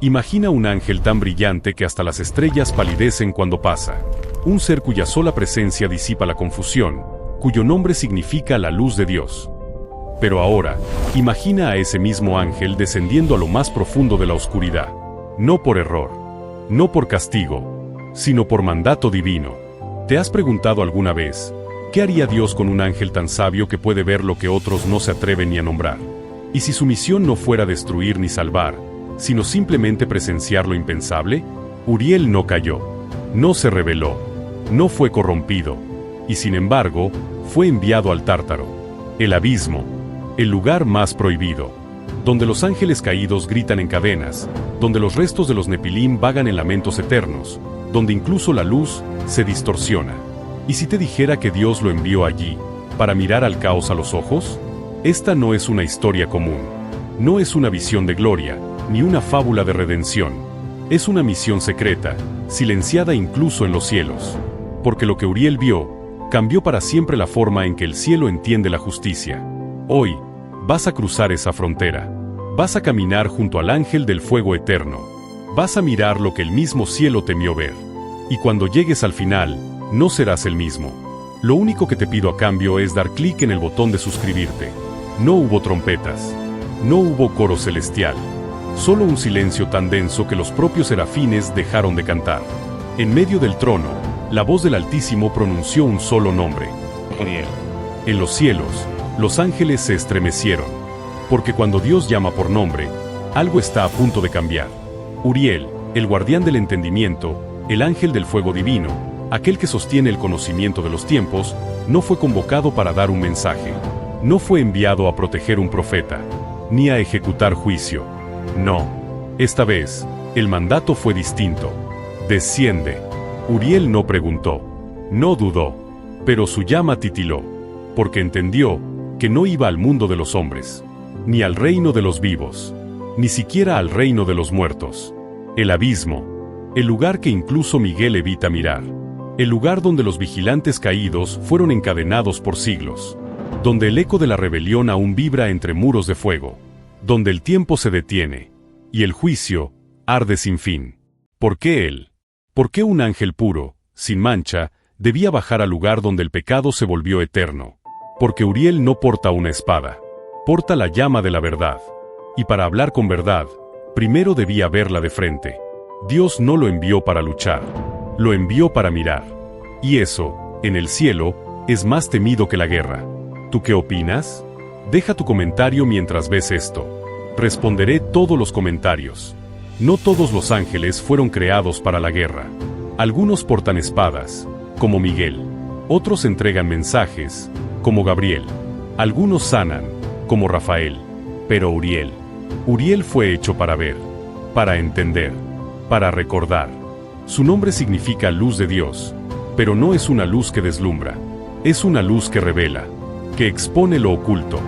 Imagina un ángel tan brillante que hasta las estrellas palidecen cuando pasa. Un ser cuya sola presencia disipa la confusión, cuyo nombre significa la luz de Dios. Pero ahora, imagina a ese mismo ángel descendiendo a lo más profundo de la oscuridad. No por error, no por castigo, sino por mandato divino. ¿Te has preguntado alguna vez, qué haría Dios con un ángel tan sabio que puede ver lo que otros no se atreven ni a nombrar? ¿Y si su misión no fuera destruir ni salvar, sino simplemente presenciar lo impensable? Uriel no cayó, no se rebeló, no fue corrompido, y sin embargo, fue enviado al Tártaro, el abismo, el lugar más prohibido, donde los ángeles caídos gritan en cadenas, donde los restos de los Nepilim vagan en lamentos eternos, donde incluso la luz se distorsiona. ¿Y si te dijera que Dios lo envió allí, para mirar al caos a los ojos? Esta no es una historia común, no es una visión de gloria, ni una fábula de redención. Es una misión secreta, silenciada incluso en los cielos. Porque lo que Uriel vio, cambió para siempre la forma en que el cielo entiende la justicia. Hoy, vas a cruzar esa frontera. Vas a caminar junto al ángel del fuego eterno. Vas a mirar lo que el mismo cielo temió ver. Y cuando llegues al final, no serás el mismo. Lo único que te pido a cambio es dar clic en el botón de suscribirte. No hubo trompetas. No hubo coro celestial. Solo un silencio tan denso que los propios serafines dejaron de cantar. En medio del trono, la voz del Altísimo pronunció un solo nombre: Uriel. En los cielos, los ángeles se estremecieron, porque cuando Dios llama por nombre, algo está a punto de cambiar. Uriel, el guardián del entendimiento, el ángel del fuego divino, aquel que sostiene el conocimiento de los tiempos, no fue convocado para dar un mensaje. No fue enviado a proteger un profeta, ni a ejecutar juicio. No. Esta vez, el mandato fue distinto. Desciende. Uriel no preguntó, no dudó, pero su llama titiló, porque entendió que no iba al mundo de los hombres, ni al reino de los vivos, ni siquiera al reino de los muertos. El abismo, el lugar que incluso Miguel evita mirar, el lugar donde los vigilantes caídos fueron encadenados por siglos, donde el eco de la rebelión aún vibra entre muros de fuego, donde el tiempo se detiene, y el juicio arde sin fin. ¿Por qué él? ¿Por qué un ángel puro, sin mancha, debía bajar al lugar donde el pecado se volvió eterno? Porque Uriel no porta una espada, porta la llama de la verdad. Y para hablar con verdad, primero debía verla de frente. Dios no lo envió para luchar, lo envió para mirar. Y eso, en el cielo, es más temido que la guerra. ¿Tú qué opinas? Deja tu comentario mientras ves esto. Responderé todos los comentarios. No todos los ángeles fueron creados para la guerra. Algunos portan espadas, como Miguel. Otros entregan mensajes, como Gabriel. Algunos sanan, como Rafael. Pero Uriel fue hecho para ver, para entender, para recordar. Su nombre significa luz de Dios, pero no es una luz que deslumbra. Es una luz que revela, que expone lo oculto,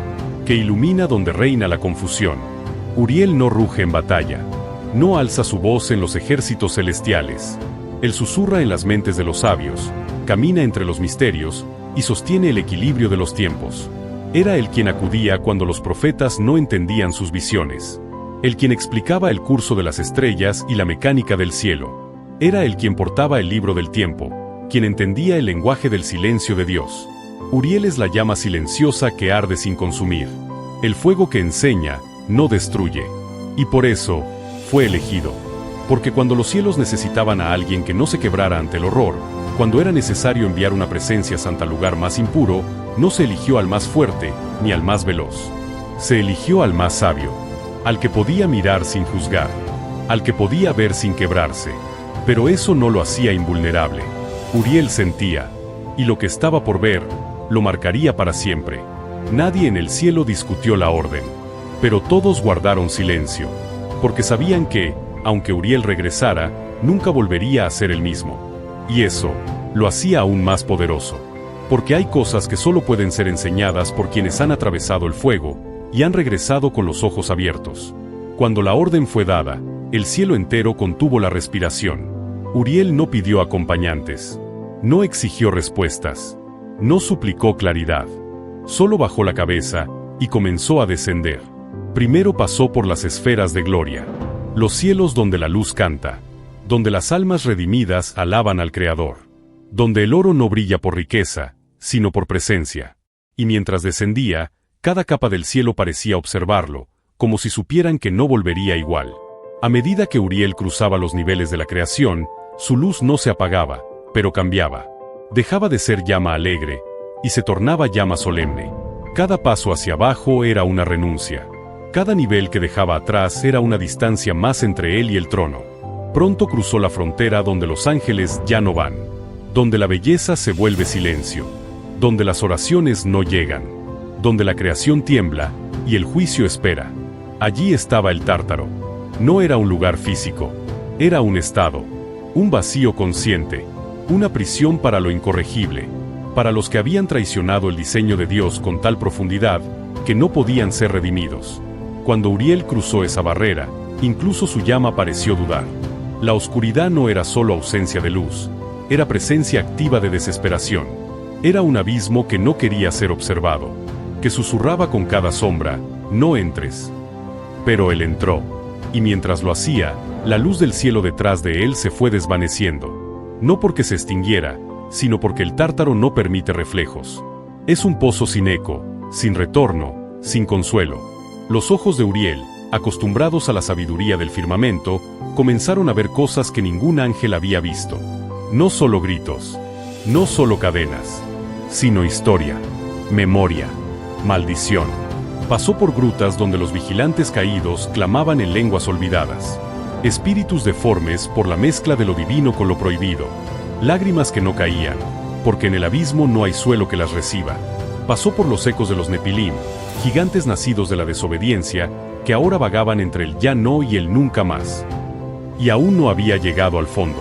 que ilumina donde reina la confusión. Uriel no ruge en batalla. No alza su voz en los ejércitos celestiales. Él susurra en las mentes de los sabios, camina entre los misterios, y sostiene el equilibrio de los tiempos. Era él quien acudía cuando los profetas no entendían sus visiones. El quien explicaba el curso de las estrellas y la mecánica del cielo. Era él quien portaba el libro del tiempo, quien entendía el lenguaje del silencio de Dios. Uriel es la llama silenciosa que arde sin consumir. El fuego que enseña, no destruye. Y por eso, fue elegido. Porque cuando los cielos necesitaban a alguien que no se quebrara ante el horror, cuando era necesario enviar una presencia santa al lugar más impuro, no se eligió al más fuerte, ni al más veloz. Se eligió al más sabio, al que podía mirar sin juzgar, al que podía ver sin quebrarse. Pero eso no lo hacía invulnerable. Uriel sentía, y lo que estaba por ver, lo marcaría para siempre. Nadie en el cielo discutió la orden, pero todos guardaron silencio, porque sabían que, aunque Uriel regresara, nunca volvería a ser el mismo. Y eso, lo hacía aún más poderoso. Porque hay cosas que solo pueden ser enseñadas por quienes han atravesado el fuego, y han regresado con los ojos abiertos. Cuando la orden fue dada, el cielo entero contuvo la respiración. Uriel no pidió acompañantes. No exigió respuestas. No suplicó claridad. Solo bajó la cabeza, y comenzó a descender. Primero pasó por las esferas de gloria. Los cielos donde la luz canta, donde las almas redimidas alaban al Creador, donde el oro no brilla por riqueza, sino por presencia. Y mientras descendía, cada capa del cielo parecía observarlo, como si supieran que no volvería igual. A medida que Uriel cruzaba los niveles de la creación, su luz no se apagaba, pero cambiaba. Dejaba de ser llama alegre, y se tornaba llama solemne. Cada paso hacia abajo era una renuncia. Cada nivel que dejaba atrás era una distancia más entre él y el trono. Pronto cruzó la frontera donde los ángeles ya no van, donde la belleza se vuelve silencio, donde las oraciones no llegan, donde la creación tiembla y el juicio espera. Allí estaba el Tártaro. No era un lugar físico, era un estado, un vacío consciente, una prisión para lo incorregible, para los que habían traicionado el diseño de Dios con tal profundidad que no podían ser redimidos. Cuando Uriel cruzó esa barrera, incluso su llama pareció dudar. La oscuridad no era solo ausencia de luz, era presencia activa de desesperación. Era un abismo que no quería ser observado, que susurraba con cada sombra, no entres. Pero él entró, y mientras lo hacía, la luz del cielo detrás de él se fue desvaneciendo. No porque se extinguiera, sino porque el Tártaro no permite reflejos. Es un pozo sin eco, sin retorno, sin consuelo. Los ojos de Uriel, acostumbrados a la sabiduría del firmamento, comenzaron a ver cosas que ningún ángel había visto. No solo gritos, no solo cadenas, sino historia, memoria, maldición. Pasó por grutas donde los vigilantes caídos clamaban en lenguas olvidadas. Espíritus deformes por la mezcla de lo divino con lo prohibido. Lágrimas que no caían, porque en el abismo no hay suelo que las reciba. Pasó por los ecos de los Nepilim, gigantes nacidos de la desobediencia, que ahora vagaban entre el ya no y el nunca más. Y aún no había llegado al fondo.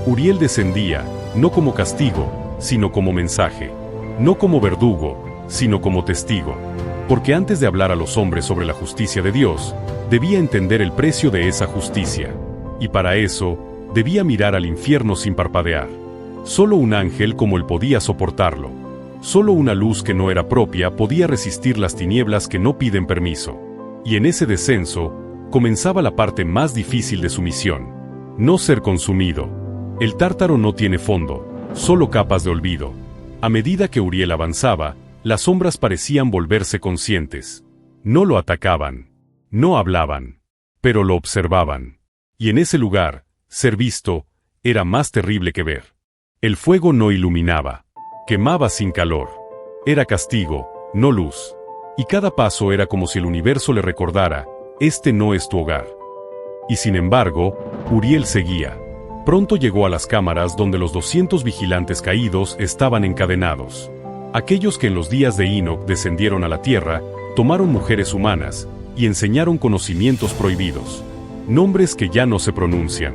Uriel descendía, no como castigo, sino como mensaje. No como verdugo, sino como testigo. Porque antes de hablar a los hombres sobre la justicia de Dios, debía entender el precio de esa justicia. Y para eso, debía mirar al infierno sin parpadear. Solo un ángel como él podía soportarlo. Solo una luz que no era propia podía resistir las tinieblas que no piden permiso. Y en ese descenso, comenzaba la parte más difícil de su misión. No ser consumido. El Tártaro no tiene fondo, solo capas de olvido. A medida que Uriel avanzaba, las sombras parecían volverse conscientes. No lo atacaban, no hablaban, pero lo observaban. Y en ese lugar, ser visto, era más terrible que ver. El fuego no iluminaba, quemaba sin calor. Era castigo, no luz. Y cada paso era como si el universo le recordara, este no es tu hogar. Y sin embargo, Uriel seguía. Pronto llegó a las cámaras donde los 200 vigilantes caídos estaban encadenados. Aquellos que en los días de Enoc descendieron a la tierra, tomaron mujeres humanas, y enseñaron conocimientos prohibidos. Nombres que ya no se pronuncian.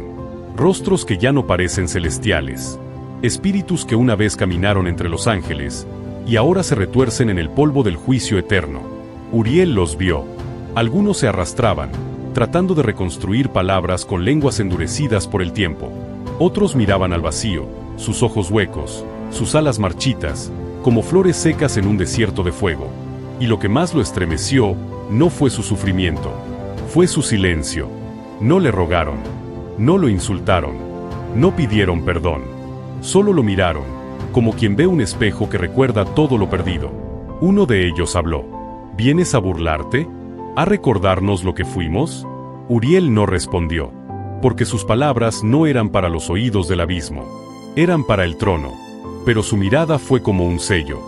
Rostros que ya no parecen celestiales. Espíritus que una vez caminaron entre los ángeles, y ahora se retuercen en el polvo del juicio eterno. Uriel los vio. Algunos se arrastraban, tratando de reconstruir palabras con lenguas endurecidas por el tiempo. Otros miraban al vacío, sus ojos huecos, sus alas marchitas, como flores secas en un desierto de fuego. Y lo que más lo estremeció, no fue su sufrimiento, fue su silencio. No le rogaron, no lo insultaron, no pidieron perdón. Solo lo miraron, como quien ve un espejo que recuerda todo lo perdido. Uno de ellos habló. ¿Vienes a burlarte? ¿A recordarnos lo que fuimos? Uriel no respondió, porque sus palabras no eran para los oídos del abismo, eran para el trono. Pero su mirada fue como un sello,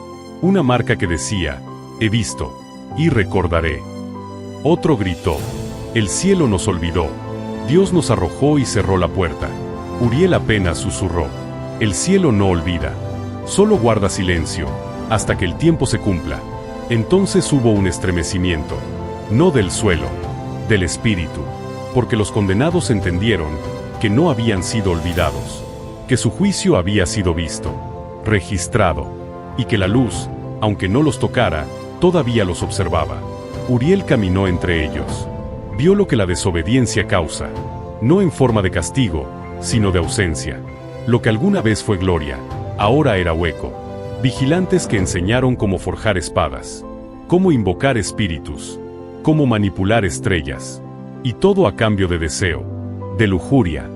una marca que decía, he visto, y recordaré. Otro gritó, el cielo nos olvidó, Dios nos arrojó y cerró la puerta. Uriel apenas susurró, el cielo no olvida, solo guarda silencio, hasta que el tiempo se cumpla. Entonces hubo un estremecimiento, no del suelo, del espíritu, porque los condenados entendieron que no habían sido olvidados, que su juicio había sido visto, registrado, y que la luz, aunque no los tocara, todavía los observaba. Uriel caminó entre ellos. Vio lo que la desobediencia causa, no en forma de castigo, sino de ausencia. Lo que alguna vez fue gloria, ahora era hueco. Vigilantes que enseñaron cómo forjar espadas, cómo invocar espíritus, cómo manipular estrellas. Y todo a cambio de deseo, de lujuria,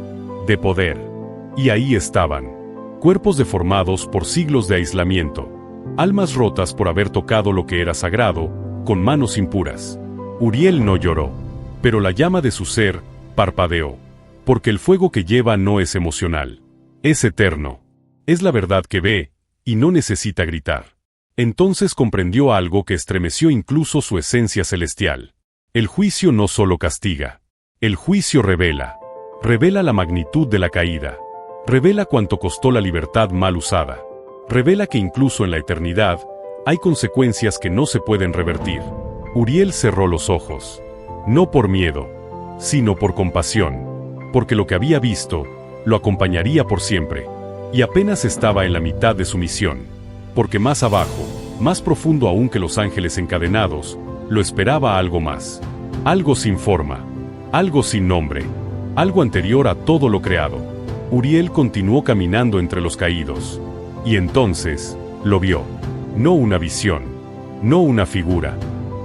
de poder. Y ahí estaban, cuerpos deformados por siglos de aislamiento, almas rotas por haber tocado lo que era sagrado, con manos impuras. Uriel no lloró, pero la llama de su ser parpadeó, porque el fuego que lleva no es emocional, es eterno. Es la verdad que ve, y no necesita gritar. Entonces comprendió algo que estremeció incluso su esencia celestial. El juicio no solo castiga. El juicio revela. Revela la magnitud de la caída. Revela cuánto costó la libertad mal usada. Revela que incluso en la eternidad, hay consecuencias que no se pueden revertir. Uriel cerró los ojos. No por miedo, sino por compasión. Porque lo que había visto, lo acompañaría por siempre. Y apenas estaba en la mitad de su misión. Porque más abajo, más profundo aún que los ángeles encadenados, lo esperaba algo más. Algo sin forma. Algo sin nombre. Algo anterior a todo lo creado. Uriel continuó caminando entre los caídos. Y entonces, lo vio. No una visión. No una figura.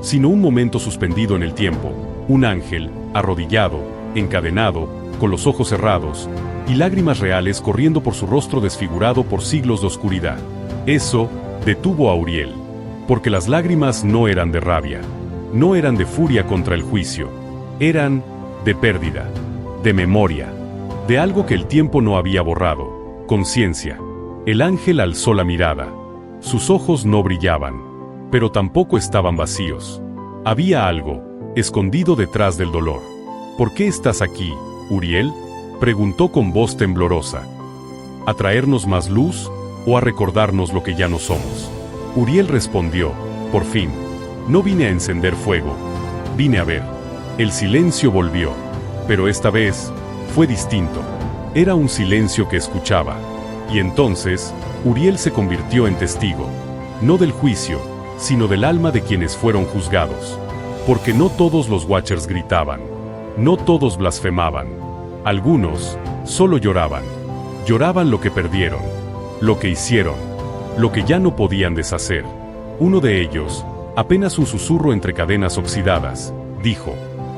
Sino un momento suspendido en el tiempo. Un ángel, arrodillado, encadenado, con los ojos cerrados, y lágrimas reales corriendo por su rostro desfigurado por siglos de oscuridad. Eso detuvo a Uriel, porque las lágrimas no eran de rabia, no eran de furia contra el juicio, eran de pérdida, de memoria, de algo que el tiempo no había borrado, conciencia. El ángel alzó la mirada. Sus ojos no brillaban, pero tampoco estaban vacíos. Había algo, escondido detrás del dolor. ¿Por qué estás aquí, Uriel?, preguntó con voz temblorosa. ¿A traernos más luz o a recordarnos lo que ya no somos? Uriel respondió, por fin, no vine a encender fuego, vine a ver. El silencio volvió, pero esta vez fue distinto. Era un silencio que escuchaba. Y entonces, Uriel se convirtió en testigo, no del juicio, sino del alma de quienes fueron juzgados. Porque no todos los Watchers gritaban, no todos blasfemaban. Algunos solo lloraban. Lloraban lo que perdieron, lo que hicieron, lo que ya no podían deshacer. Uno de ellos, apenas un susurro entre cadenas oxidadas, dijo,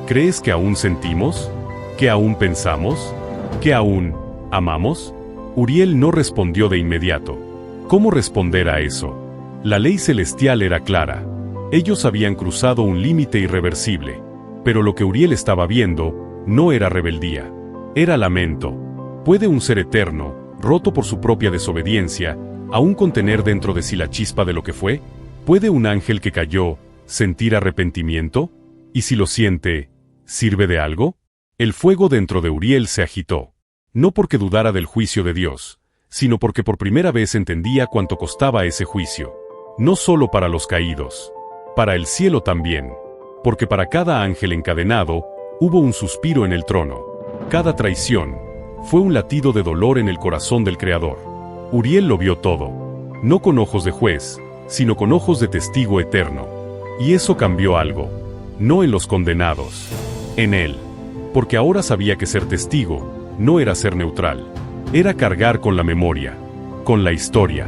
¿crees que aún sentimos? ¿Que aún pensamos? ¿Que aún amamos? Uriel no respondió de inmediato. ¿Cómo responder a eso? La ley celestial era clara. Ellos habían cruzado un límite irreversible. Pero lo que Uriel estaba viendo no era rebeldía. Era lamento. ¿Puede un ser eterno, roto por su propia desobediencia, aún contener dentro de sí la chispa de lo que fue? ¿Puede un ángel que cayó sentir arrepentimiento? Y si lo siente, ¿sirve de algo? El fuego dentro de Uriel se agitó. No porque dudara del juicio de Dios, sino porque por primera vez entendía cuánto costaba ese juicio. No solo para los caídos, para el cielo también. Porque para cada ángel encadenado, hubo un suspiro en el trono. Cada traición fue un latido de dolor en el corazón del Creador. Uriel lo vio todo, no con ojos de juez, sino con ojos de testigo eterno. Y eso cambió algo, no en los condenados, en él. Porque ahora sabía que ser testigo no era ser neutral, era cargar con la memoria, con la historia,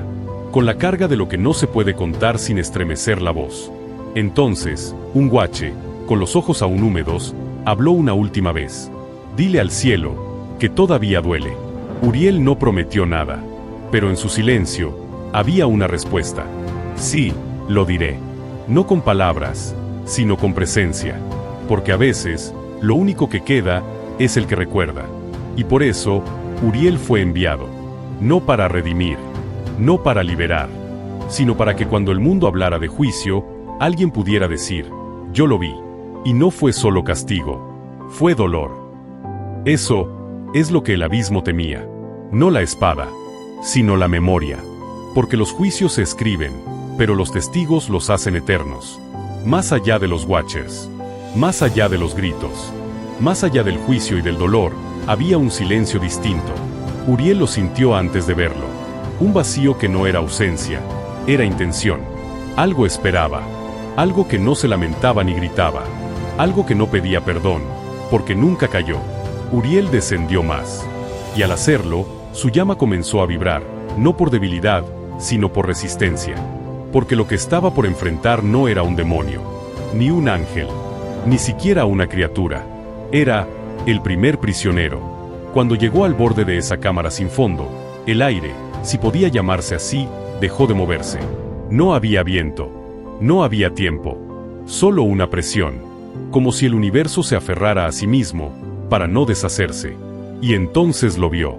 con la carga de lo que no se puede contar sin estremecer la voz. Entonces, un guache, con los ojos aún húmedos, habló una última vez. Dile al cielo, que todavía duele. Uriel no prometió nada, pero en su silencio, había una respuesta. Sí, lo diré. No con palabras, sino con presencia. Porque a veces, lo único que queda, es el que recuerda. Y por eso, Uriel fue enviado. No para redimir, no para liberar, sino para que cuando el mundo hablara de juicio, alguien pudiera decir, yo lo vi. Y no fue solo castigo, fue dolor. Eso es lo que el abismo temía. No la espada, sino la memoria. Porque los juicios se escriben, pero los testigos los hacen eternos. Más allá de los Watchers, más allá de los gritos, más allá del juicio y del dolor, había un silencio distinto. Uriel lo sintió antes de verlo. Un vacío que no era ausencia, era intención. Algo esperaba, algo que no se lamentaba ni gritaba, algo que no pedía perdón, porque nunca cayó. Uriel descendió más. Y al hacerlo, su llama comenzó a vibrar, no por debilidad, sino por resistencia. Porque lo que estaba por enfrentar no era un demonio, ni un ángel, ni siquiera una criatura. Era el primer prisionero. Cuando llegó al borde de esa cámara sin fondo, el aire, si podía llamarse así, dejó de moverse. No había viento. No había tiempo. Solo una presión. Como si el universo se aferrara a sí mismo, para no deshacerse. Y entonces lo vio.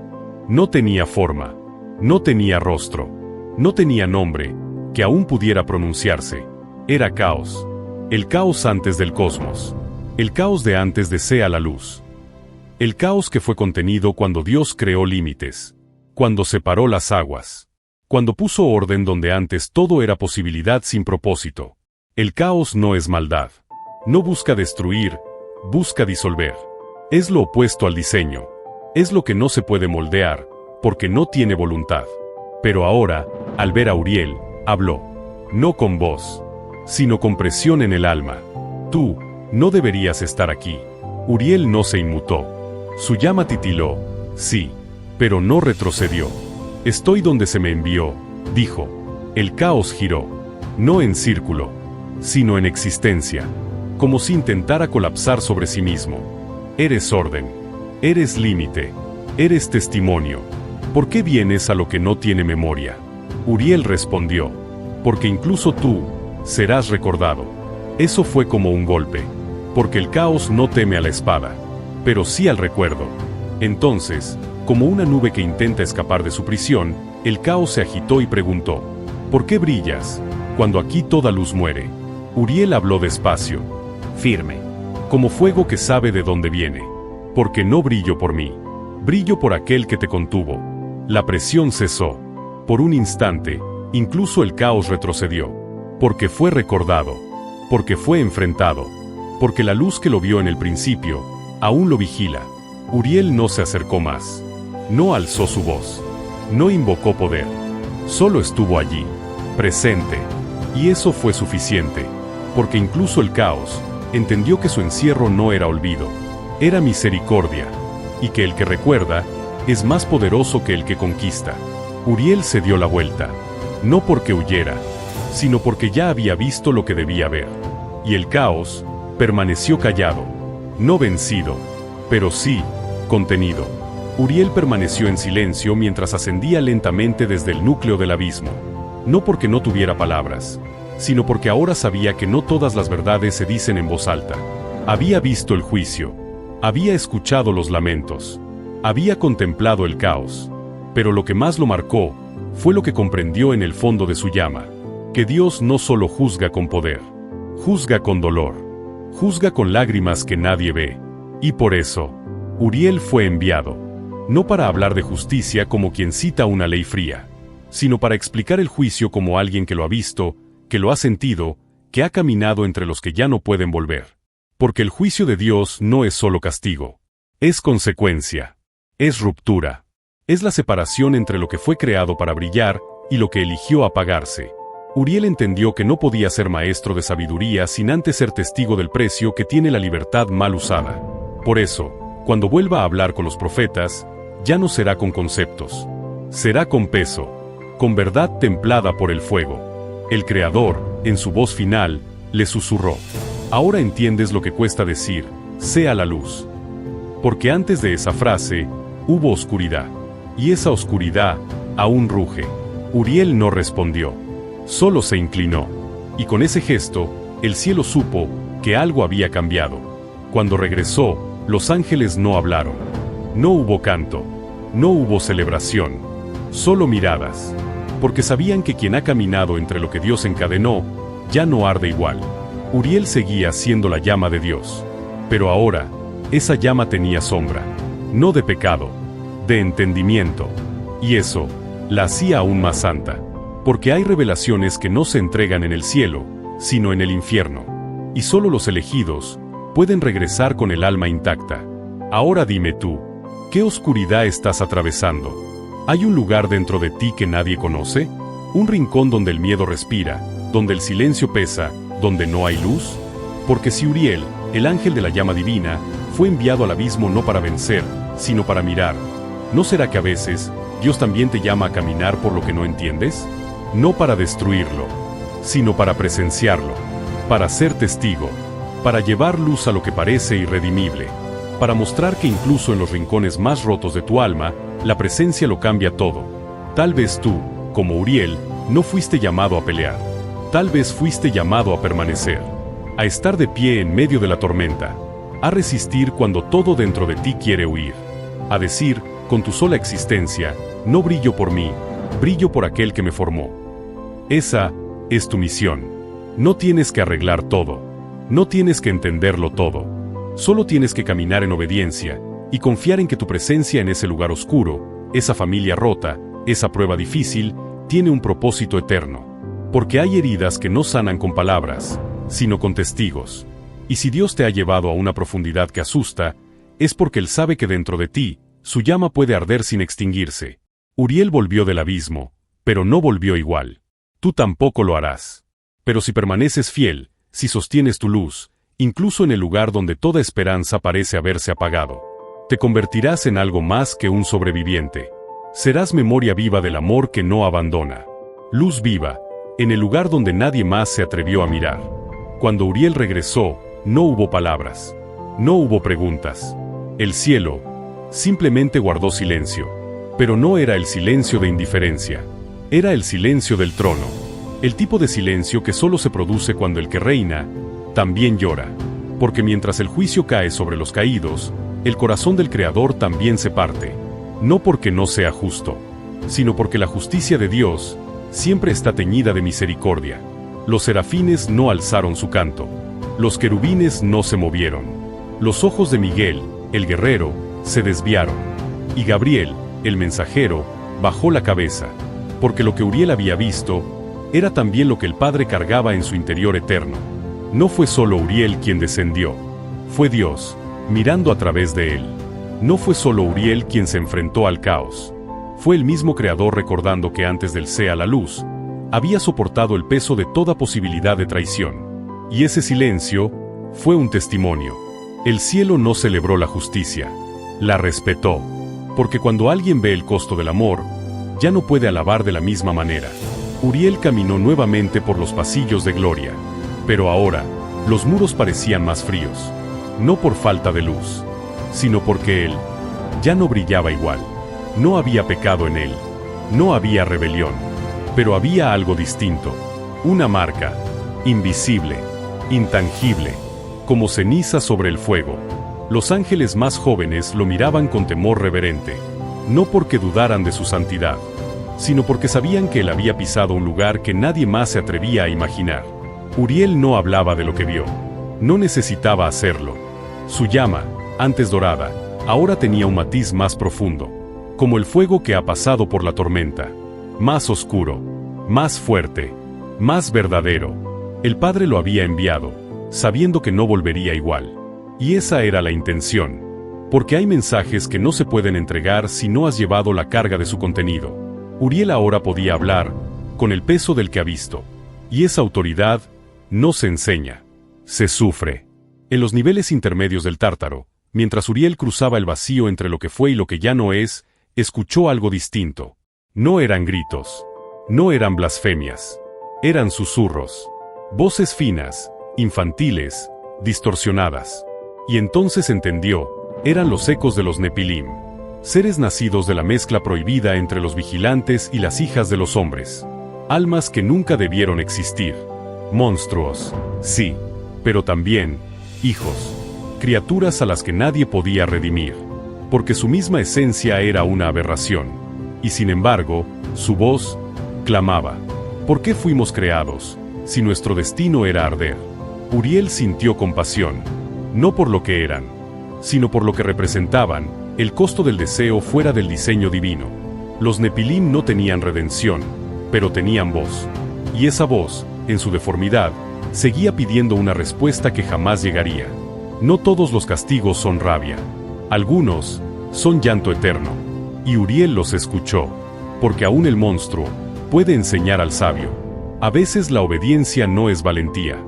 No tenía forma. No tenía rostro. No tenía nombre, que aún pudiera pronunciarse. Era caos. El caos antes del cosmos. El caos de antes de sea la luz. El caos que fue contenido cuando Dios creó límites. Cuando separó las aguas. Cuando puso orden donde antes todo era posibilidad sin propósito. El caos no es maldad. No busca destruir, busca disolver. Es lo opuesto al diseño. Es lo que no se puede moldear, porque no tiene voluntad. Pero ahora, al ver a Uriel, habló. No con voz, sino con presión en el alma. Tú, no deberías estar aquí. Uriel no se inmutó. Su llama titiló, sí, pero no retrocedió. Estoy donde se me envió, dijo. El caos giró, no en círculo, sino en existencia, como si intentara colapsar sobre sí mismo. Eres orden, eres límite, eres testimonio. ¿Por qué vienes a lo que no tiene memoria? Uriel respondió, porque incluso tú serás recordado. Eso fue como un golpe, porque el caos no teme a la espada, pero sí al recuerdo. Entonces, como una nube que intenta escapar de su prisión, el caos se agitó y preguntó, ¿por qué brillas, cuando aquí toda luz muere? Uriel habló despacio, firme, como fuego que sabe de dónde viene. Porque no brillo por mí, brillo por aquel que te contuvo. La presión cesó. Por un instante, incluso el caos retrocedió. Porque fue recordado. Porque fue enfrentado. Porque la luz que lo vio en el principio, aún lo vigila. Uriel no se acercó más. No alzó su voz. No invocó poder. Solo estuvo allí, presente. Y eso fue suficiente. Porque incluso el caos entendió que su encierro no era olvido. Era misericordia. Y que el que recuerda es más poderoso que el que conquista. Uriel se dio la vuelta. No porque huyera, sino porque ya había visto lo que debía ver. Y el caos permaneció callado. No vencido, pero sí contenido. Uriel permaneció en silencio mientras ascendía lentamente desde el núcleo del abismo. No porque no tuviera palabras, sino porque ahora sabía que no todas las verdades se dicen en voz alta. Había visto el juicio. Había escuchado los lamentos. Había contemplado el caos. Pero lo que más lo marcó fue lo que comprendió en el fondo de su llama. Que Dios no solo juzga con poder. Juzga con dolor. Juzga con lágrimas que nadie ve. Y por eso, Uriel fue enviado. No para hablar de justicia como quien cita una ley fría, sino para explicar el juicio como alguien que lo ha visto, que lo ha sentido, que ha caminado entre los que ya no pueden volver. Porque el juicio de Dios no es solo castigo. Es consecuencia. Es ruptura. Es la separación entre lo que fue creado para brillar y lo que eligió apagarse. Uriel entendió que no podía ser maestro de sabiduría sin antes ser testigo del precio que tiene la libertad mal usada. Por eso, cuando vuelva a hablar con los profetas, ya no será con conceptos. Será con peso, con verdad templada por el fuego. El Creador, en su voz final, le susurró. Ahora entiendes lo que cuesta decir, sea la luz. Porque antes de esa frase, hubo oscuridad. Y esa oscuridad aún ruge. Uriel no respondió. Solo se inclinó. Y con ese gesto, el cielo supo que algo había cambiado. Cuando regresó, los ángeles no hablaron. No hubo canto. No hubo celebración. Solo miradas. Porque sabían que quien ha caminado entre lo que Dios encadenó, ya no arde igual. Uriel seguía siendo la llama de Dios. Pero ahora, esa llama tenía sombra. No de pecado, de entendimiento. Y eso la hacía aún más santa. Porque hay revelaciones que no se entregan en el cielo, sino en el infierno. Y solo los elegidos pueden regresar con el alma intacta. Ahora dime tú, ¿qué oscuridad estás atravesando? ¿Hay un lugar dentro de ti que nadie conoce? ¿Un rincón donde el miedo respira, donde el silencio pesa, donde no hay luz? Porque si Uriel, el ángel de la llama divina, fue enviado al abismo no para vencer, sino para mirar, ¿no será que a veces Dios también te llama a caminar por lo que no entiendes? No para destruirlo, sino para presenciarlo, para ser testigo, para llevar luz a lo que parece irredimible. para mostrar que incluso en los rincones más rotos de tu alma, la presencia lo cambia todo. Tal vez tú, como Uriel, no fuiste llamado a pelear. Tal vez fuiste llamado a permanecer, a estar de pie en medio de la tormenta, a resistir cuando todo dentro de ti quiere huir, a decir, con tu sola existencia, no brillo por mí, brillo por aquel que me formó. Esa es tu misión. No tienes que arreglar todo, no tienes que entenderlo todo, solo tienes que caminar en obediencia y confiar en que tu presencia en ese lugar oscuro, esa familia rota, esa prueba difícil, tiene un propósito eterno. Porque hay heridas que no sanan con palabras, sino con testigos. Y si Dios te ha llevado a una profundidad que asusta, es porque Él sabe que dentro de ti, su llama puede arder sin extinguirse. Uriel volvió del abismo, pero no volvió igual. Tú tampoco lo harás. Pero si permaneces fiel, si sostienes tu luz, incluso en el lugar donde toda esperanza parece haberse apagado, te convertirás en algo más que un sobreviviente. Serás memoria viva del amor que no abandona. Luz viva, en el lugar donde nadie más se atrevió a mirar. Cuando Uriel regresó, no hubo palabras, no hubo preguntas. El cielo simplemente guardó silencio, pero no era el silencio de indiferencia, era el silencio del trono, el tipo de silencio que solo se produce cuando el que reina también llora, porque mientras el juicio cae sobre los caídos, el corazón del Creador también se parte, no porque no sea justo, sino porque la justicia de Dios siempre está teñida de misericordia. Los serafines no alzaron su canto, los querubines no se movieron, los ojos de Miguel, el guerrero, se desviaron, y Gabriel, el mensajero, bajó la cabeza, porque lo que Uriel había visto era también lo que el Padre cargaba en su interior eterno. No fue solo Uriel quien descendió, fue Dios, mirando a través de él. No fue solo Uriel quien se enfrentó al caos, fue el mismo Creador recordando que antes del sea la luz, había soportado el peso de toda posibilidad de traición. Y ese silencio fue un testimonio. El cielo no celebró la justicia, la respetó, porque cuando alguien ve el costo del amor, ya no puede alabar de la misma manera. Uriel caminó nuevamente por los pasillos de gloria, pero ahora, los muros parecían más fríos, no por falta de luz, sino porque él ya no brillaba igual. No había pecado en él, no había rebelión, pero había algo distinto, una marca, invisible, intangible, como ceniza sobre el fuego. Los ángeles más jóvenes lo miraban con temor reverente, no porque dudaran de su santidad, sino porque sabían que él había pisado un lugar que nadie más se atrevía a imaginar. Uriel no hablaba de lo que vio, no necesitaba hacerlo. Su llama, antes dorada, ahora tenía un matiz más profundo, como el fuego que ha pasado por la tormenta, más oscuro, más fuerte, más verdadero. El Padre lo había enviado, sabiendo que no volvería igual. Y esa era la intención, porque hay mensajes que no se pueden entregar si no has llevado la carga de su contenido. Uriel ahora podía hablar, con el peso del que ha visto. Y esa autoridad no se enseña, se sufre. En los niveles intermedios del Tártaro, mientras Uriel cruzaba el vacío entre lo que fue y lo que ya no es, escuchó algo distinto. No eran gritos, no eran blasfemias, eran susurros, voces finas, infantiles, distorsionadas. Y entonces entendió, eran los ecos de los Nepilim, seres nacidos de la mezcla prohibida entre los vigilantes y las hijas de los hombres, almas que nunca debieron existir, monstruos, sí, pero también hijos, criaturas a las que nadie podía redimir, porque su misma esencia era una aberración, y sin embargo, su voz clamaba, ¿por qué fuimos creados, si nuestro destino era arder? Uriel sintió compasión, no por lo que eran, sino por lo que representaban, el costo del deseo fuera del diseño divino. Los Nepilim no tenían redención, pero tenían voz, y esa voz, en su deformidad, seguía pidiendo una respuesta que jamás llegaría. No todos los castigos son rabia, algunos son llanto eterno, y Uriel los escuchó, porque aún el monstruo puede enseñar al sabio. A veces la obediencia no es valentía,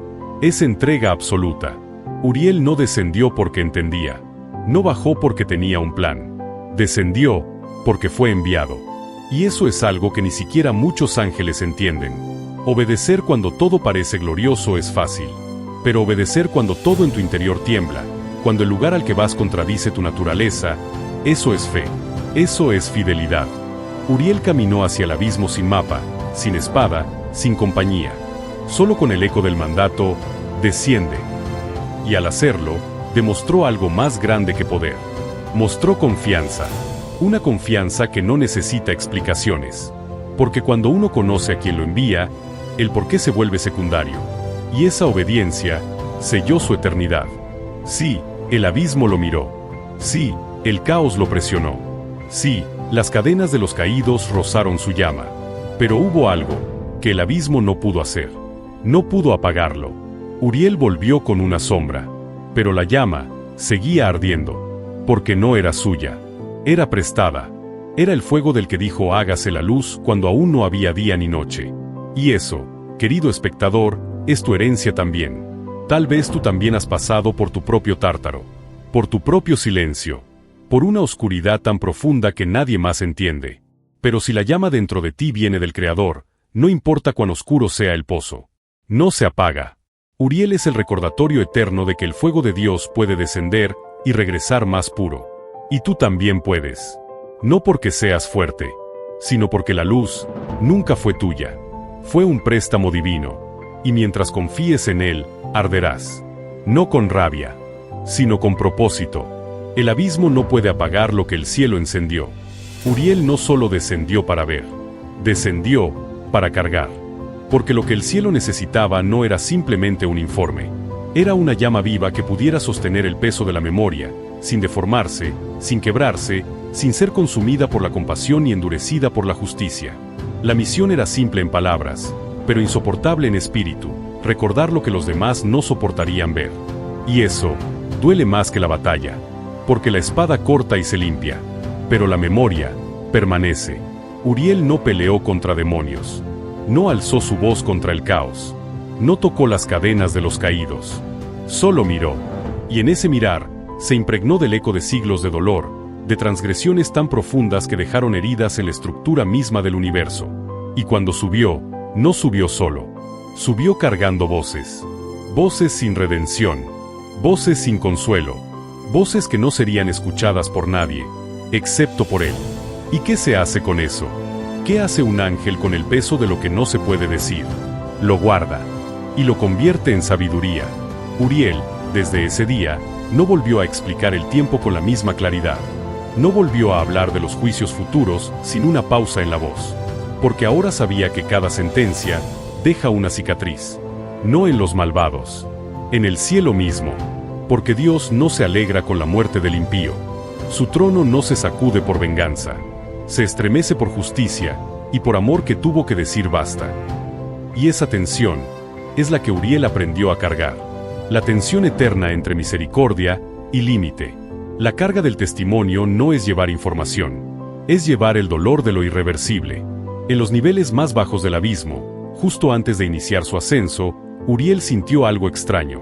es entrega absoluta. Uriel no descendió porque entendía, no bajó porque tenía un plan, descendió porque fue enviado. Y eso es algo que ni siquiera muchos ángeles entienden. Obedecer cuando todo parece glorioso es fácil, pero obedecer cuando todo en tu interior tiembla, Cuando el lugar al que vas contradice tu naturaleza, eso es fe. Eso es fidelidad. Uriel caminó hacia el abismo sin mapa, sin espada, sin compañía. Solo con el eco del mandato, desciende. Y al hacerlo, demostró algo más grande que poder. Mostró confianza. Una confianza que no necesita explicaciones. Porque cuando uno conoce a quien lo envía, el porqué se vuelve secundario. Y esa obediencia selló su eternidad. Sí, el abismo lo miró. Sí, el caos lo presionó. Sí, las cadenas de los caídos rozaron su llama. Pero hubo algo que el abismo no pudo hacer. No pudo apagarlo. Uriel volvió con una sombra. Pero la llama seguía ardiendo. Porque no era suya. Era prestada. Era el fuego del que dijo hágase la luz cuando aún no había día ni noche. Y eso, querido espectador, es tu herencia también. Tal vez tú también has pasado por tu propio tártaro. Por tu propio silencio. Por una oscuridad tan profunda que nadie más entiende. Pero si la llama dentro de ti viene del Creador, no importa cuán oscuro sea el pozo. No se apaga. Uriel es el recordatorio eterno de que el fuego de Dios puede descender y regresar más puro. Y tú también puedes. No porque seas fuerte, sino porque la luz nunca fue tuya. Fue un préstamo divino. Y mientras confíes en él, arderás. No con rabia, sino con propósito. El abismo no puede apagar lo que el cielo encendió. Uriel no solo descendió para ver, descendió para cargar. Porque lo que el cielo necesitaba no era simplemente un informe. Era una llama viva que pudiera sostener el peso de la memoria, sin deformarse, sin quebrarse, sin ser consumida por la compasión ni endurecida por la justicia. La misión era simple en palabras, pero insoportable en espíritu, recordar lo que los demás no soportarían ver. Y eso duele más que la batalla, porque la espada corta y se limpia, pero la memoria permanece. Uriel no peleó contra demonios, no alzó su voz contra el caos, no tocó las cadenas de los caídos, solo miró, y en ese mirar se impregnó del eco de siglos de dolor, de transgresiones tan profundas que dejaron heridas en la estructura misma del universo. Y cuando subió, no subió solo, subió cargando voces. Voces sin redención, voces sin consuelo, voces que no serían escuchadas por nadie, excepto por él. ¿Y qué se hace con eso? ¿Qué hace un ángel con el peso de lo que no se puede decir? Lo guarda, y lo convierte en sabiduría. Uriel, desde ese día, no volvió a explicar el tiempo con la misma claridad. No volvió a hablar de los juicios futuros sin una pausa en la voz. Porque ahora sabía que cada sentencia deja una cicatriz. No en los malvados, en el cielo mismo. Porque Dios no se alegra con la muerte del impío. Su trono no se sacude por venganza. Se estremece por justicia y por amor que tuvo que decir basta. Y esa tensión es la que Uriel aprendió a cargar. La tensión eterna entre misericordia y límite. La carga del testimonio no es llevar información, es llevar el dolor de lo irreversible. En los niveles más bajos del abismo, justo antes de iniciar su ascenso, Uriel sintió algo extraño.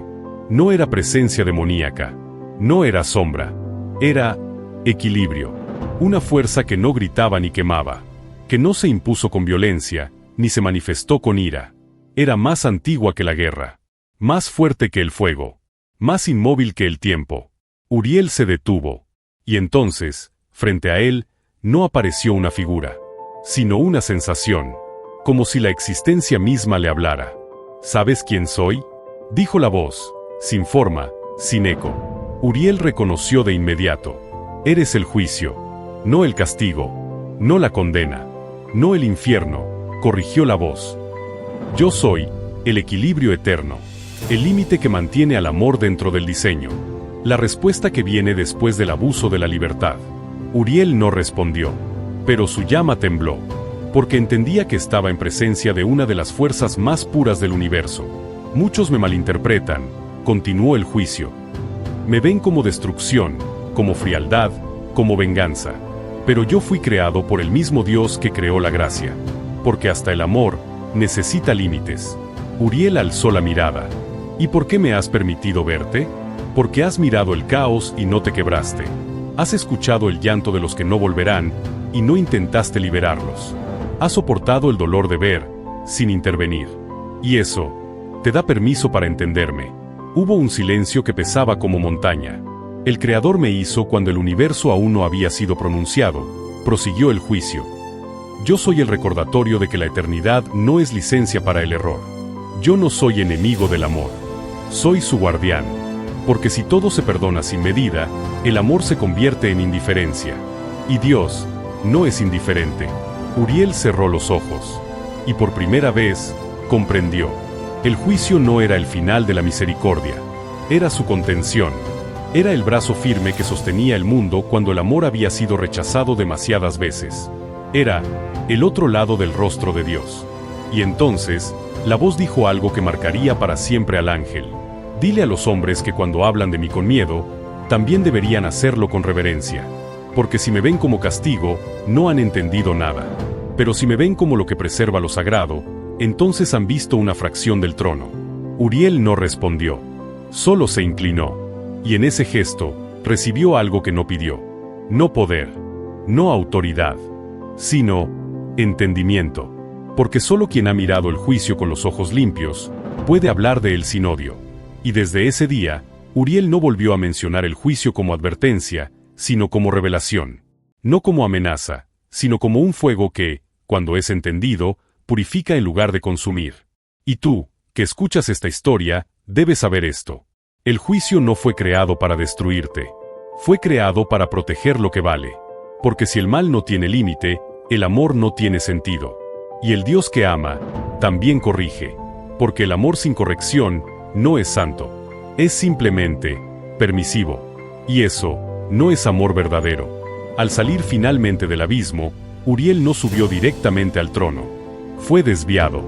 No era presencia demoníaca, no era sombra, era equilibrio. Una fuerza que no gritaba ni quemaba, que no se impuso con violencia, ni se manifestó con ira. Era más antigua que la guerra, más fuerte que el fuego, más inmóvil que el tiempo. Uriel se detuvo, y entonces, frente a él, no apareció una figura, sino una sensación, como si la existencia misma le hablara. ¿Sabes quién soy?, dijo la voz, sin forma, sin eco. Uriel reconoció de inmediato. Eres el juicio, no el castigo, no la condena, no el infierno, corrigió la voz. Yo soy el equilibrio eterno, el límite que mantiene al amor dentro del diseño, la respuesta que viene después del abuso de la libertad. Uriel no respondió, pero su llama tembló, porque entendía que estaba en presencia de una de las fuerzas más puras del universo. Muchos me malinterpretan, continuó el juicio. Me ven como destrucción, como frialdad, como venganza. Pero yo fui creado por el mismo Dios que creó la gracia. Porque hasta el amor necesita límites. Uriel alzó la mirada. ¿Y por qué me has permitido verte? Porque has mirado el caos y no te quebraste. Has escuchado el llanto de los que no volverán y no intentaste liberarlos. Has soportado el dolor de ver, sin intervenir. Y eso te da permiso para entenderme. Hubo un silencio que pesaba como montaña. El Creador me hizo cuando el universo aún no había sido pronunciado, prosiguió el juicio. Yo soy el recordatorio de que la eternidad no es licencia para el error. Yo no soy enemigo del amor. Soy su guardián. Porque si todo se perdona sin medida, el amor se convierte en indiferencia. Y Dios no es indiferente. Uriel cerró los ojos. Y por primera vez, comprendió. El juicio no era el final de la misericordia. Era su contención. Era el brazo firme que sostenía el mundo cuando el amor había sido rechazado demasiadas veces. Era el otro lado del rostro de Dios. Y entonces, la voz dijo algo que marcaría para siempre al ángel. Dile a los hombres que cuando hablan de mí con miedo, también deberían hacerlo con reverencia. Porque si me ven como castigo, no han entendido nada. Pero si me ven como lo que preserva lo sagrado, entonces han visto una fracción del trono. Uriel no respondió. Solo se inclinó. Y en ese gesto, recibió algo que no pidió. No poder, no autoridad, sino entendimiento. Porque solo quien ha mirado el juicio con los ojos limpios, puede hablar de él sin odio. Y desde ese día, Uriel no volvió a mencionar el juicio como advertencia, sino como revelación. No como amenaza, sino como un fuego que, cuando es entendido, purifica en lugar de consumir. Y tú, que escuchas esta historia, debes saber esto. El juicio no fue creado para destruirte. Fue creado para proteger lo que vale. Porque si el mal no tiene límite, el amor no tiene sentido. Y el Dios que ama, también corrige. Porque el amor sin corrección no es santo. Es simplemente permisivo. Y eso no es amor verdadero. Al salir finalmente del abismo, Uriel no subió directamente al trono. Fue desviado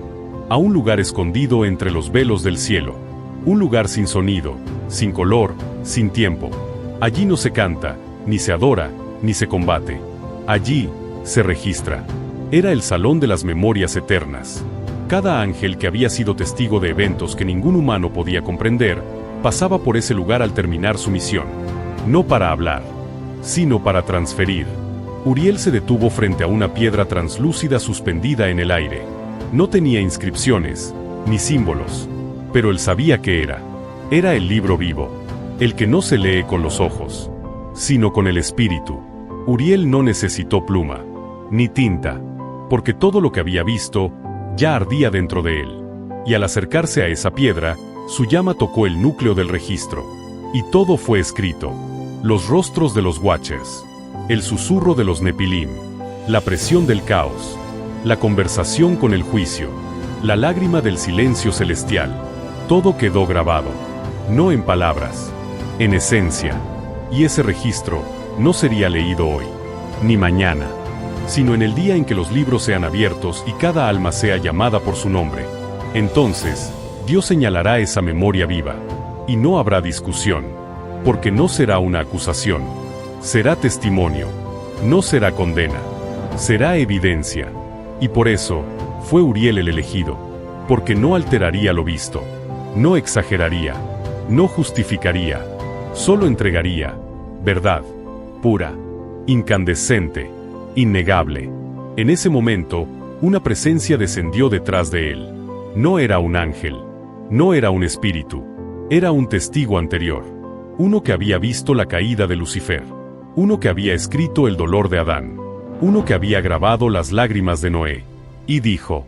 a un lugar escondido entre los velos del cielo. Un lugar sin sonido, sin color, sin tiempo. Allí no se canta, ni se adora, ni se combate. Allí se registra. Era el salón de las memorias eternas. Cada ángel que había sido testigo de eventos que ningún humano podía comprender, pasaba por ese lugar al terminar su misión. No para hablar, sino para transferir. Uriel se detuvo frente a una piedra translúcida suspendida en el aire. No tenía inscripciones, ni símbolos, pero él sabía qué era. Era el libro vivo, el que no se lee con los ojos, sino con el espíritu. Uriel no necesitó pluma, ni tinta, porque todo lo que había visto ya ardía dentro de él. Y al acercarse a esa piedra, su llama tocó el núcleo del registro. Y todo fue escrito. Los rostros de los Watchers, el susurro de los Nepilim, la presión del caos, la conversación con el juicio, la lágrima del silencio celestial. Todo quedó grabado, no en palabras, en esencia. Y ese registro no sería leído hoy, ni mañana, sino en el día en que los libros sean abiertos y cada alma sea llamada por su nombre. Entonces, Dios señalará esa memoria viva, y no habrá discusión, porque no será una acusación, será testimonio, no será condena, será evidencia. Y por eso, fue Uriel el elegido, porque no alteraría lo visto, no exageraría, no justificaría, solo entregaría verdad, pura, incandescente, innegable. En ese momento, una presencia descendió detrás de él. No era un ángel, no era un espíritu, era un testigo anterior, uno que había visto la caída de Lucifer, uno que había escrito el dolor de Adán, uno que había grabado las lágrimas de Noé, y dijo: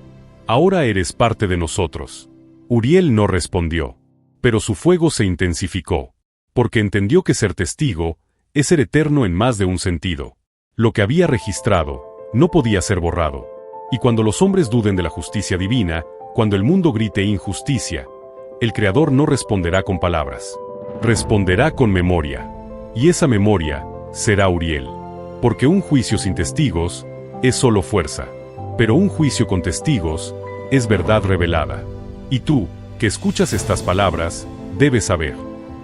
ahora eres parte de nosotros. Uriel no respondió, pero su fuego se intensificó, porque entendió que ser testigo es ser eterno en más de un sentido. Lo que había registrado no podía ser borrado. Y cuando los hombres duden de la justicia divina, cuando el mundo grite injusticia, el Creador no responderá con palabras. Responderá con memoria. Y esa memoria será Uriel. Porque un juicio sin testigos es solo fuerza. Pero un juicio con testigos es verdad revelada. Y tú, que escuchas estas palabras, debes saber.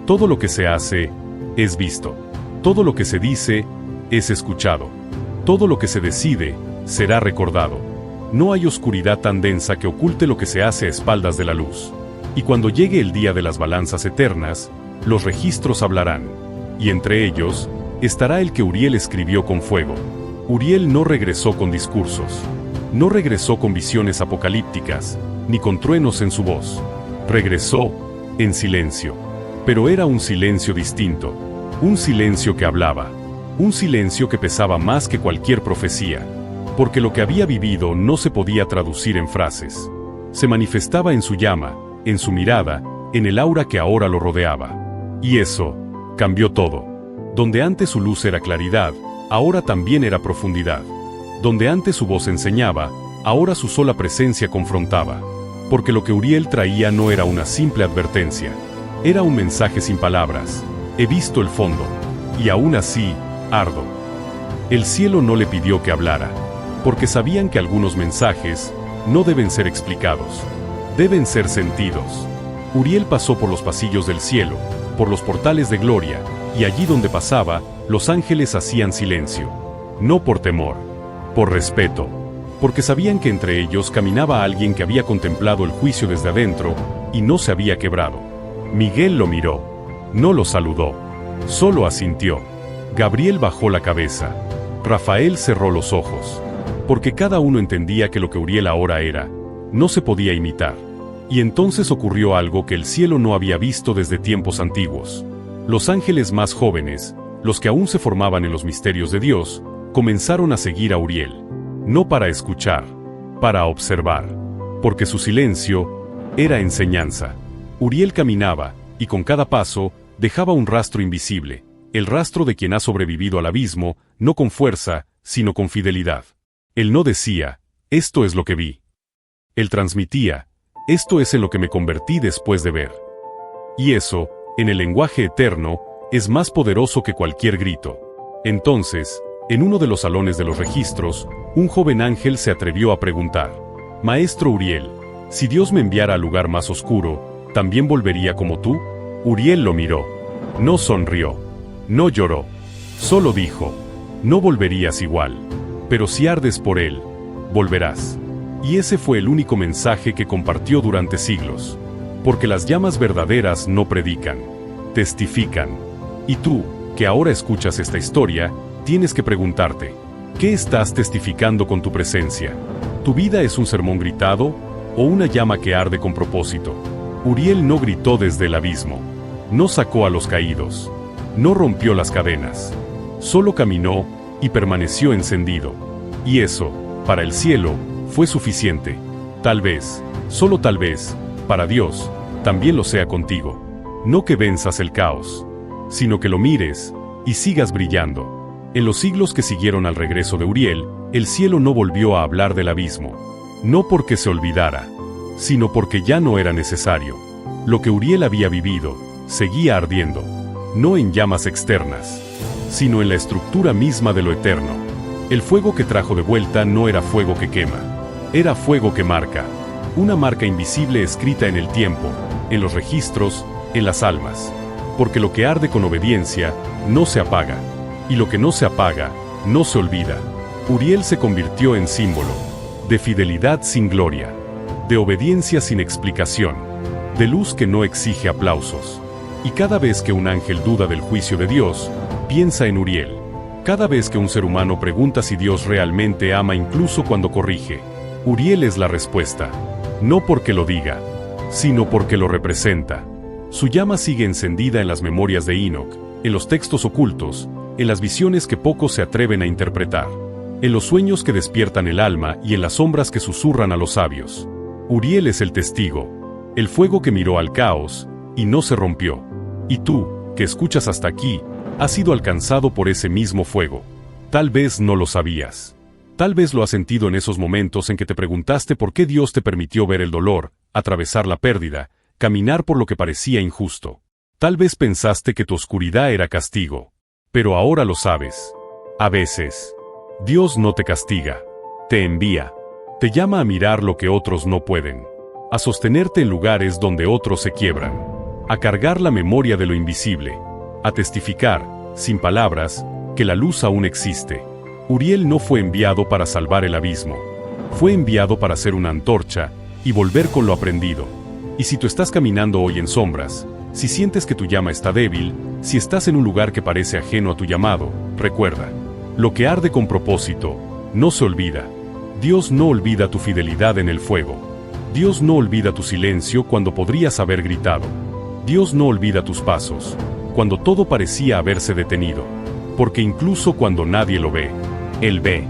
Todo lo que se hace es visto. Todo lo que se dice es escuchado. Todo lo que se decide será recordado. No hay oscuridad tan densa que oculte lo que se hace a espaldas de la luz. Y cuando llegue el día de las balanzas eternas, los registros hablarán. Y entre ellos, estará el que Uriel escribió con fuego. Uriel no regresó con discursos. No regresó con visiones apocalípticas, ni con truenos en su voz. Regresó en silencio. Pero era un silencio distinto. Un silencio que hablaba. Un silencio que pesaba más que cualquier profecía. Porque lo que había vivido no se podía traducir en frases. Se manifestaba en su llama, en su mirada, en el aura que ahora lo rodeaba. Y eso cambió todo. Donde antes su luz era claridad, ahora también era profundidad. Donde antes su voz enseñaba, ahora su sola presencia confrontaba. Porque lo que Uriel traía no era una simple advertencia. Era un mensaje sin palabras. He visto el fondo. Y aún así, ardo. El cielo no le pidió que hablara. Porque sabían que algunos mensajes no deben ser explicados. Deben ser sentidos. Uriel pasó por los pasillos del cielo, por los portales de gloria, y allí donde pasaba, los ángeles hacían silencio. No por temor, por respeto. Porque sabían que entre ellos caminaba alguien que había contemplado el juicio desde adentro, y no se había quebrado. Miguel lo miró. No lo saludó. Solo asintió. Gabriel bajó la cabeza. Rafael cerró los ojos. Porque cada uno entendía que lo que Uriel ahora era, no se podía imitar. Y entonces ocurrió algo que el cielo no había visto desde tiempos antiguos. Los ángeles más jóvenes, los que aún se formaban en los misterios de Dios, comenzaron a seguir a Uriel. No para escuchar, para observar. Porque su silencio era enseñanza. Uriel caminaba, y con cada paso, dejaba un rastro invisible, el rastro de quien ha sobrevivido al abismo, no con fuerza, sino con fidelidad. Él no decía, esto es lo que vi. Él transmitía, esto es en lo que me convertí después de ver. Y eso, en el lenguaje eterno, es más poderoso que cualquier grito. Entonces, en uno de los salones de los registros, un joven ángel se atrevió a preguntar, Maestro Uriel, si Dios me enviara al lugar más oscuro, ¿también volvería como tú? Uriel lo miró. No sonrió. No lloró. Solo dijo, no volverías igual. Pero si ardes por él, volverás. Y ese fue el único mensaje que compartió durante siglos. Porque las llamas verdaderas no predican, testifican. Y tú, que ahora escuchas esta historia, tienes que preguntarte, ¿qué estás testificando con tu presencia? ¿Tu vida es un sermón gritado o una llama que arde con propósito? Uriel no gritó desde el abismo, no sacó a los caídos, no rompió las cadenas, solo caminó y permaneció encendido. Y eso, para el cielo, fue suficiente. Tal vez, solo tal vez, para Dios, también lo sea contigo. No que venzas el caos, sino que lo mires y sigas brillando. En los siglos que siguieron al regreso de Uriel, el cielo no volvió a hablar del abismo. No porque se olvidara, sino porque ya no era necesario. Lo que Uriel había vivido, seguía ardiendo, no en llamas externas, sino en la estructura misma de lo eterno. El fuego que trajo de vuelta no era fuego que quema, era fuego que marca, una marca invisible escrita en el tiempo, en los registros, en las almas. Porque lo que arde con obediencia, no se apaga, y lo que no se apaga, no se olvida. Uriel se convirtió en símbolo, de fidelidad sin gloria, de obediencia sin explicación, de luz que no exige aplausos. Y cada vez que un ángel duda del juicio de Dios, piensa en Uriel. Cada vez que un ser humano pregunta si Dios realmente ama incluso cuando corrige, Uriel es la respuesta. No porque lo diga, sino porque lo representa. Su llama sigue encendida en las memorias de Enoch, en los textos ocultos, en las visiones que pocos se atreven a interpretar, en los sueños que despiertan el alma y en las sombras que susurran a los sabios. Uriel es el testigo, el fuego que miró al caos y no se rompió. Y tú, que escuchas hasta aquí, has sido alcanzado por ese mismo fuego. Tal vez no lo sabías. Tal vez lo has sentido en esos momentos en que te preguntaste por qué Dios te permitió ver el dolor, atravesar la pérdida, caminar por lo que parecía injusto. Tal vez pensaste que tu oscuridad era castigo. Pero ahora lo sabes. A veces, Dios no te castiga, te envía. Te llama a mirar lo que otros no pueden, a sostenerte en lugares donde otros se quiebran, a cargar la memoria de lo invisible, a testificar, sin palabras, que la luz aún existe. Uriel no fue enviado para salvar el abismo, fue enviado para ser una antorcha y volver con lo aprendido. Y si tú estás caminando hoy en sombras, si sientes que tu llama está débil, si estás en un lugar que parece ajeno a tu llamado, recuerda, lo que arde con propósito, no se olvida. Dios no olvida tu fidelidad en el fuego. Dios no olvida tu silencio cuando podrías haber gritado. Dios no olvida tus pasos, cuando todo parecía haberse detenido. Porque incluso cuando nadie lo ve, Él ve.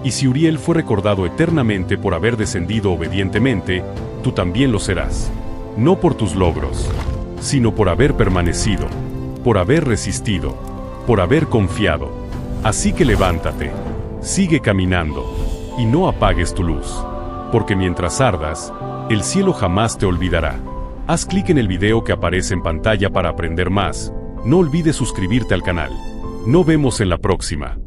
Y si Uriel fue recordado eternamente por haber descendido obedientemente, tú también lo serás. No por tus logros, sino por haber permanecido, por haber resistido, por haber confiado. Así que levántate, sigue caminando, y no apagues tu luz. Porque mientras ardas, el cielo jamás te olvidará. Haz clic en el video que aparece en pantalla para aprender más. No olvides suscribirte al canal. Nos vemos en la próxima.